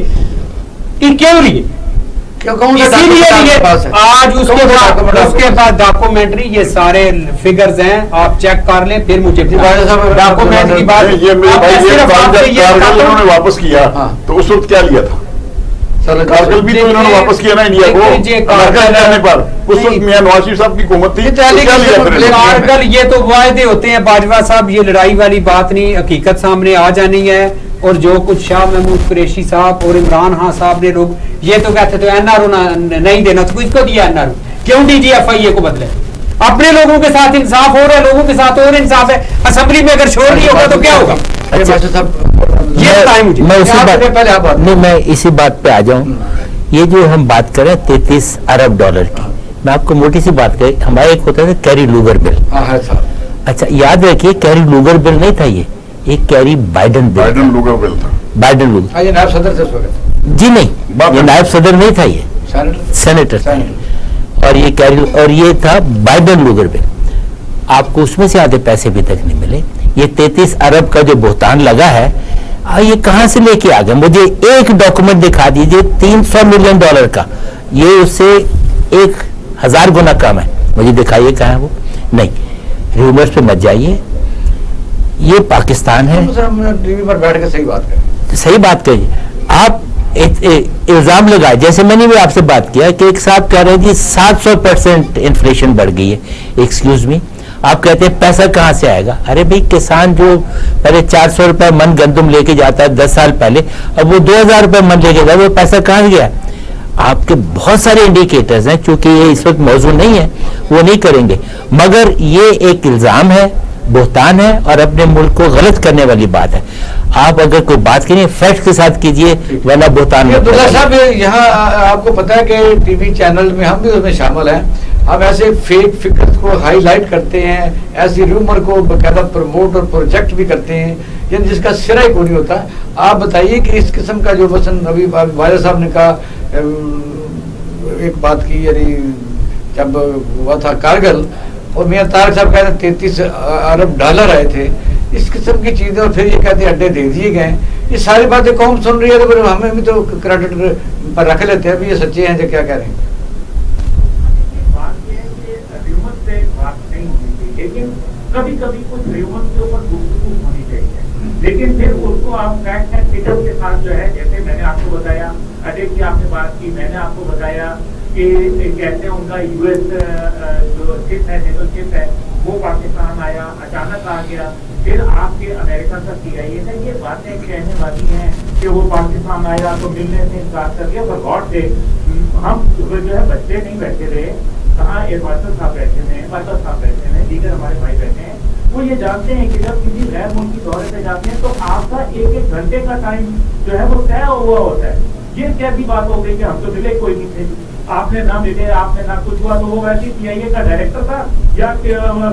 کیوں لیے؟ آج اس کے بعد ڈاکومنٹری, یہ سارے فگرز ہیں, آپ چیک کر لیں. پھر مجھے ڈاکومنٹری کی بات واپس کیا تو اس وقت کیا لیا تھا؟ کارگل بھی تو انہوں نے واپس کیا نا انڈیا کو. اس وقت میاں نواز شریف صاحب کی حکومت تھی. کارگل یہ تو واعدے ہوتے ہیں باجوہ صاحب, یہ لڑائی والی بات نہیں, حقیقت سامنے آ جانی ہے. اور جو کچھ شاہ محمود قریشی صاحب اور عمران خان صاحب نے لوگ یہ تو کہتے تھے NRO نہیں دینا, تو کس کو دیا NRO؟ کیوں DGFIA کو بدلے؟ اپنے لوگوں کے ساتھ انصاف ہو رہا ہے, لوگوں کے ساتھ اور انصاف ہے. اسمبلی میں اگر شور نہیں ہوگا تو کیا ہوگا؟ میں اسی بات پہ آ جاؤں. یہ جو ہم بات کریں $33 ارب کی, میں آپ کو موٹی سی بات کریں. ہمارا ایک ہوتا تھا کیری لوگر بل. اچھا یاد رکھیے کیری لوگر بل نہیں تھا, یہ ایک کیری بائیڈن بل تھا. بائیڈن لوگر نائب صدر جی نہیں, یہ نائب صدر نہیں تھا, یہ سینیٹر تھا. اور یہ کیری اور یہ تھا بائیڈن لوگر بل. آپ کو اس میں سے آدھے پیسے بھی تک نہیں ملے. یہ 33 ارب کا جو بہتان لگا ہے, یہ کہاں سے لے کے آ گئے؟ مجھے ایک ڈاکومنٹ دکھا دیجئے $300 ملین کا, یہ اس سے 1000 گنا کم ہے. مجھے دکھائیے کہاں ہے وہ. نہیں, ریومرز پہ مت جائیے, یہ پاکستان ہے. ٹی وی پر بیٹھ کے صحیح بات کریں. صحیح بات کریے آپ. الزام لگائے. جیسے میں نے بھی آپ سے بات کیا کہ ایک صاحب کہہ رہے ہیں جی 700% انفلیشن بڑھ گئی ہے. ایکسکیوز می, آپ کہتے ہیں پیسہ کہاں سے آئے گا؟ ارے بھائی کسان جو پہلے 400 روپے من گندم لے کے جاتا ہے 10 سال پہلے, اب وہ 2000 روپے من لے کے جاتا ہے, وہ پیسہ کہاں گیا؟ آپ کے بہت سارے انڈیکیٹرز ہیں, چونکہ یہ اس وقت موضوع نہیں ہے, وہ نہیں کریں گے. مگر یہ ایک الزام ہے, بہتان ہے, اور اپنے ملک کو غلط کرنے والی بات ہے. آپ اگر کوئی بات کریں فیکٹ کے ساتھ کیجئے, ورنہ بہتان. عبداللہ صاحب, یہاں آپ کو پتا ہے کہ ٹی وی چینل میں ہم بھی اس میں شامل ہیں, ہم ایسے فیک فکر کو ہائی لائٹ کرتے ہیں, ایسی ریومر کو باقاعدہ پروموٹ اور پروجیکٹ بھی کرتے ہیں, یعنی جس کا سرا ہی کوئی نہیں ہوتا. آپ بتائیے کہ اس قسم کا جو مثلاً ابھی واجد صاحب نے کہا, ایک بات کی, یعنی جب ہوا تھا کارگل اور میاں طارق صاحب کہتے ہیں 33 ارب ڈالر آئے تھے, اس قسم کی چیزیں, اور پھر یہ کہتے ہیں اڈے دے دیے گئے. یہ ساری باتیں قوم سن رہی ہے, تو پھر ہمیں بھی تو کریڈٹ پر رکھ لیتے ہیں, یہ سچے ہیں جو کیا کہہ رہے ہیں. لیکن کبھی کبھی کچھ ریومر کے اوپر گفتگو ہونی چاہیے, لیکن پھر اس کو آپ فیکٹ اینڈ فگر کے ساتھ جو ہے, جیسے میں نے آپ کو بتایا, اڈے کی آپ نے بات کی, میں نے آپ کو بتایا کہ کہتے ہیں ان کا یو ایس جو شپ ہے, نیول شپ ہے, وہ پاکستان آیا, اچانک آ گیا. پھر آپ کے امریکہ کا CIA ہے, یہ باتیں کہنے والی ہیں کہ وہ پاکستان آیا تو ملنے سے انکار کر دیا. پر غور سے ہم جو ہے بچے نہیں بیٹھے رہے, کہاں ایڈوائزر صاحب بیٹھے ہیں, وائزر صاحب بیٹھے ہیں, دیگر ہمارے بھائی بیٹھے ہیں. وہ یہ جانتے ہیں کہ جب کسی غیر ملکی دورے پہ جاتے ہیں تو آپ کا 1-1 گھنٹے کا ٹائم جو ہے وہ طے ہوا ہوتا ہے. یہ کیسی بات ہو گئی کہ ہم تو ملے کوئی نہیں تھے, آپ نے نہ ملے, آپ نے نہ کچھ ہوا. تو وہ ویسے CIA کا ڈائریکٹر تھا یا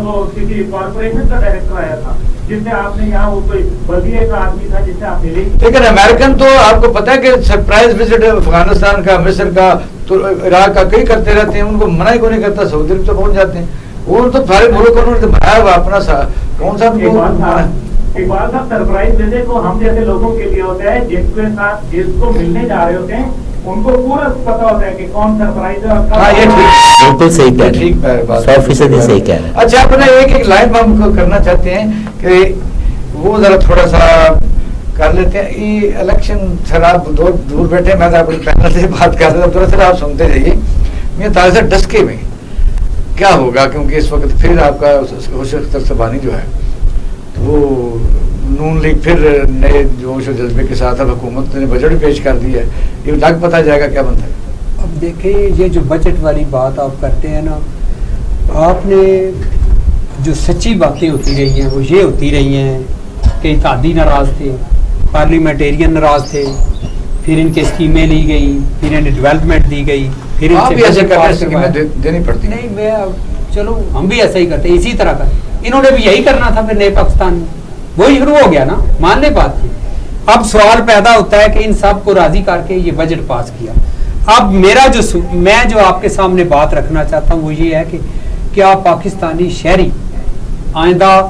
وہ کسی کارپوریشن کا ڈائریکٹر آیا تھا جس سے آپ نے, یہاں وہ کوئی وزیر کا آدمی تھا جس سے آپ ملے. لیکن امریکن تو آپ کو پتا ہے کہ سرپرائز وزٹ افغانستان کا, مصر کا, تو عراق کا کئی کرتے رہتے ہیں, ان کو منع ہی کوئی نہیں کرتا, سعودی عرب سے پہنچ جاتے ہیں. وہ تو سارے ملک انہوں نے بنایا ہوا اپنا کون سا اقبال صاحب, سرپرائز وزٹ کو ہم جیسے لوگوں کے لیے ہوتا ہے جس کے ساتھ جس کو ملنے جا رہے ہوتے ہیں ان کو پورا پتا ہوتا ہے کہ کون سرپرائز ہے. بالکل صحیح کہہ رہے ہیں, 100% صحیح کہہ رہے ہیں. اچھا, اپنا ایک لائن ہم کرنا چاہتے ہیں کہ وہ ذرا تھوڑا سا کر لیتے ہیں. یہ الیکشن سر آپ دور بیٹھے, میں اپنے پینل سے بات کر رہا تھا, تھوڑا سر آپ سنتے جائیے. میں طارق صاحب ڈسکے میں کیا ہوگا, کیونکہ اس وقت پھر آپ کا خوش اختر سبحانی جو ہے وہ نون لیگ پھر نئے جوش و جذبے کے ساتھ اب حکومت نے بجٹ پیش کر دی ہے, یہ لگ پتہ جائے گا کیا بنتا ہے. اب دیکھیں, یہ جو بجٹ والی بات آپ کرتے ہیں نا, آپ نے جو سچی باتیں ہوتی رہی ہیں وہ یہ ہوتی رہی ہیں کہ اتحادی ناراض تھے, پارلیمنٹیرین ناراض تھے, پھر ان کے اسکیمیں لی گئی, پھر انہیں ڈیولپمنٹ دی گئی, پھر ان سے دینی پڑتی. نہیں, میں چلو ہم بھی ایسا ہی کرتے, اسی طرح کا انہوں نے بھی یہی کرنا تھا. پھر نئے پاکستان میں وہی شروع ہو گیا نا, ماننے بات تھی. اب سوال پیدا ہوتا ہے کہ ان سب کو راضی کر کے یہ بجٹ پاس کیا. اب میرا میں جو آپ کے سامنے بات رکھنا چاہتا ہوں وہ یہ ہے کہ کیا پاکستانی شہری آئندہ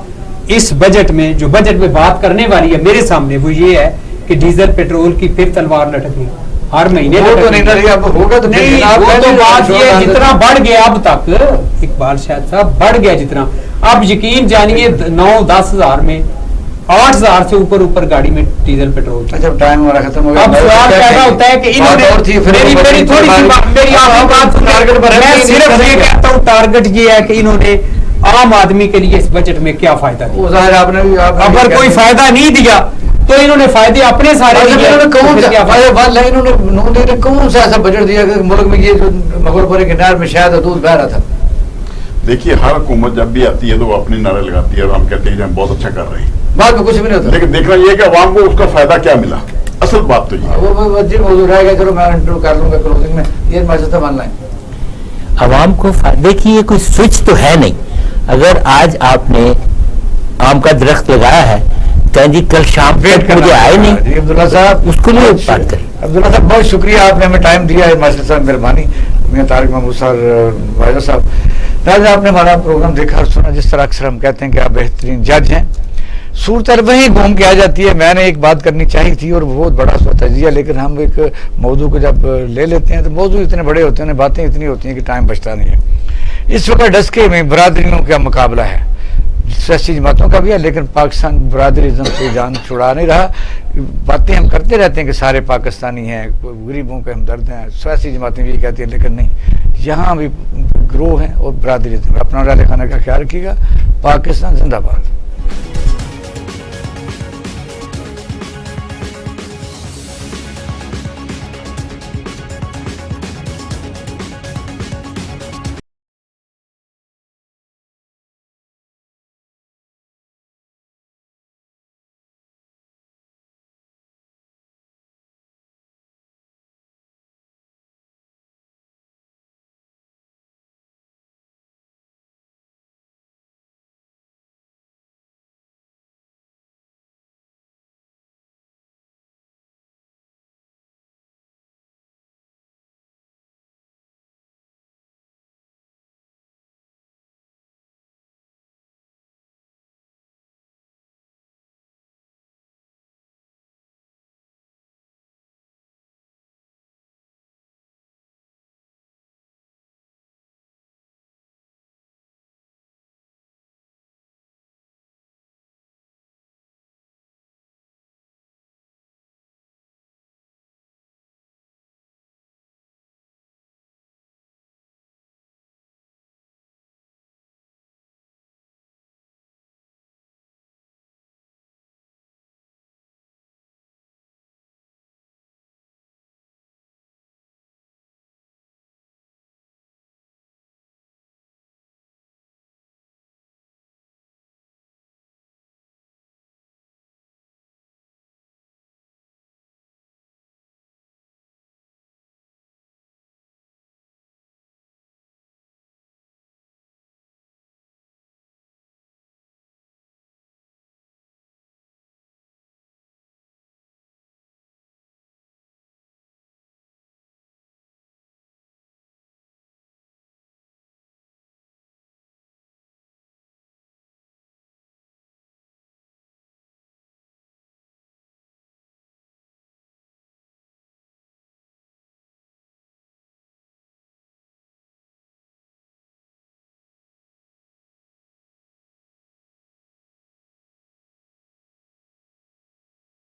اس بجٹ میں, جو بجٹ میں بات کرنے والی ہے میرے سامنے, وہ یہ ہے کہ ڈیزل پیٹرول کی پھر تلوار لٹکی ہر مہینے. جتنا بڑھ گیا اب تک, اقبال شاہد صاحب, بڑھ گیا جتنا, اب یقین جانیے 9-10 ہزار میں 8,000 سے اوپر گاڑی میں ڈیزل پیٹرول. اچھا, ٹائم ہمارا ختم ہو گیا. اب سوال پیدا ہوتا ہے کہ انہوں نے میری تھوڑی سی بات میں صرف یہ کہتا ہوں, ٹارگٹ یہ ہے کہ انہوں نے عام آدمی کے لیے اس بجٹ میں کیا فائدہ دیا. اگر کوئی فائدہ نہیں دیا تو انہوں نے فائدے اپنے سارے کون سا ایسا بجٹ دیا کہ ملک میں یہ جو مغربی کنار میں شاید دودھ بہ رہا تھا. دیکھیے, ہر حکومت جب بھی آتی ہے تو وہ اپنے نعرے لگاتی ہے اور ہم کہتے ہیں کہ ہم بہت اچھا کر رہے ہیں, بات میں کچھ بھی نہیں ہوتا. لیکن دیکھنا یہ کہ عوام کو اس کا فائدہ کیا ملا, اصل بات تو یہ موضوع رہے گا. چلو میں انٹرو کر لوں گا کلوزنگ میں, یہ مجھے مان لائیں. عوام کو فائدے کی یہ کوئی سوئچ تو ہے نہیں. اگر آج آپ نے آم کا درخت لگایا ہے, کہیں جی کل شام تک مجھے آئے نہیں, عبداللہ صاحب اس کو لیے بات کریں. عبداللہ صاحب بہت شکریہ, آپ نے ہمیں ٹائم دیا ہے. ماشاء صاحب مہربانی. میں طارق محمود صاحب, واجد صاحب, راجہ آپ نے ہمارا پروگرام دیکھا اور سنا. جس طرح اکثر ہم کہتے ہیں کہ آپ بہترین جج ہیں, صورت وہیں گھوم کے آ جاتی ہے. میں نے ایک بات کرنی چاہی تھی اور بہت بڑا سا تجزیہ, لیکن ہم ایک موضوع کو جب لے لیتے ہیں تو موضوع اتنے بڑے ہوتے ہیں, باتیں اتنی ہوتی ہیں کہ ٹائم بچتا نہیں ہے. اس وقت ڈسکے میں برادریوں کا مقابلہ ہے, سیاسی جماعتوں کا بھی ہے, لیکن پاکستان برادری ازم سے جان چھڑا نہیں رہا. باتیں ہم کرتے رہتے ہیں کہ سارے پاکستانی ہیں، غریبوں کے ہمدرد ہیں، سیاسی جماعتیں بھی کہتی ہیں، لیکن نہیں، یہاں بھی گروہ ہیں اور برادری، اپنا رائے خانہ کا خیال رکھیے گا۔ پاکستان زندہ باد۔